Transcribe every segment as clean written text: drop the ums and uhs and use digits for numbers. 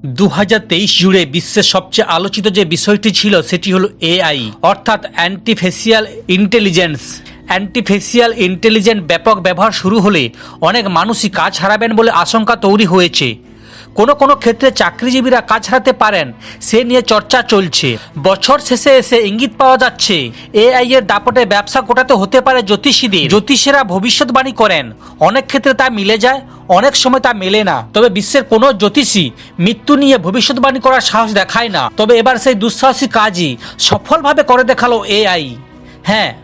2023 জুড়ে বিশ্বের সবচেয়ে আলোচিত যে বিষয়টি ছিল সেটি হলো এআই অর্থাৎ অ্যান্টিফেসিয়াল ইন্টেলিজেন্স। অ্যান্টিফেসিয়াল ইন্টেলিজেন্স ব্যাপক ব্যবহার শুরু হলে অনেক মানুষই কাজ হারাবেন বলে আশঙ্কা তৈরি হয়েছে। কোনো ক্ষেত্রে চাকরিজীবীরা কাজ হারাতে পারেন, সে নিয়ে চর্চা চলছে। বছর শেষে এসে ইঙ্গিত পাওয়া যাচ্ছে এআই এর দাপটে ব্যবসা গোটাতে হতে পারে জ্যোতিষীদের। জ্যোতিষীরা ভবিষ্যৎবাণী করেন, অনেক ক্ষেত্রে তা মিলে যায়, অনেক সময় তা মেলে না। তবে বিশ্বের কোনো জ্যোতিষী মৃত্যু নিয়ে ভবিষ্যৎবাণী করার সাহস দেখায় না। তবে এবার সেই দুঃসাহসী কাজই সফলভাবে করে দেখালো এআই। হ্যাঁ,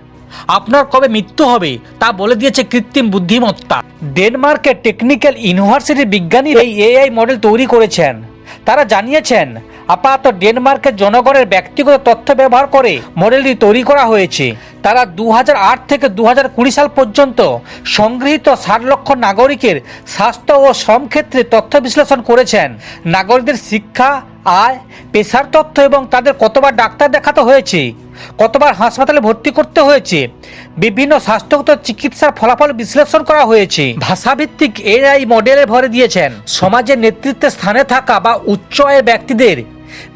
আপনার কবে মৃত্যু হবে তা বলে দিয়েছে কৃত্রিম বুদ্ধিমত্তা। ডেনমার্কের টেকনিক্যাল ইউনিভার্সিটির বিজ্ঞানী এই এআই মডেল তৈরি করেছেন। তারা জানিয়েছেন আপাতত ডেনমার্কের জনগণের ব্যক্তিগত তথ্য ব্যবহার করে মডেলটি তৈরি করা হয়েছে। তারা 2008 থেকে 2020 সাল পর্যন্ত সংগৃহীত 60 লক্ষ নাগরিকের স্বাস্থ্য ও শ্রম ক্ষেত্রে তথ্য বিশ্লেষণ করেছেন। নাগরিকদের শিক্ষা, আয়, পেশার তথ্য এবং তাদের কতবার ডাক্তার দেখাতে হয়েছে, কতবার হাসপাতালে ভর্তি করতে হয়েছে, বিভিন্ন স্বাস্থ্যগত চিকিৎসার ফলাফল বিশ্লেষণ করা হয়েছে। ভাষাভিত্তিক এআই মডেলে ভরে দিয়েছেন সমাজের নেতৃত্বের স্থানে থাকা বা উচ্চ আয়ের ব্যক্তিদের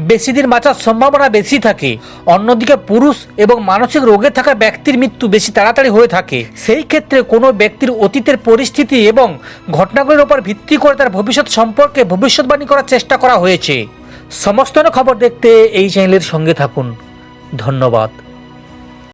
বেশি দিন বাঁচার সম্ভাবনা বেশি থাকে। অন্যদিকে পুরুষ এবং মানসিক রোগে থাকা ব্যক্তির মৃত্যু বেশি তাড়াতাড়ি হয়ে থাকে। সেই ক্ষেত্রে কোনো ব্যক্তির অতীতের পরিস্থিতি এবং ঘটনাগুলির উপর ভিত্তি করে তার ভবিষ্যৎ সম্পর্কে ভবিষ্যৎবাণী করার চেষ্টা করা হয়েছে। সমস্ত খবর দেখতে এই চ্যানেলের সঙ্গে থাকুন। ধন্যবাদ।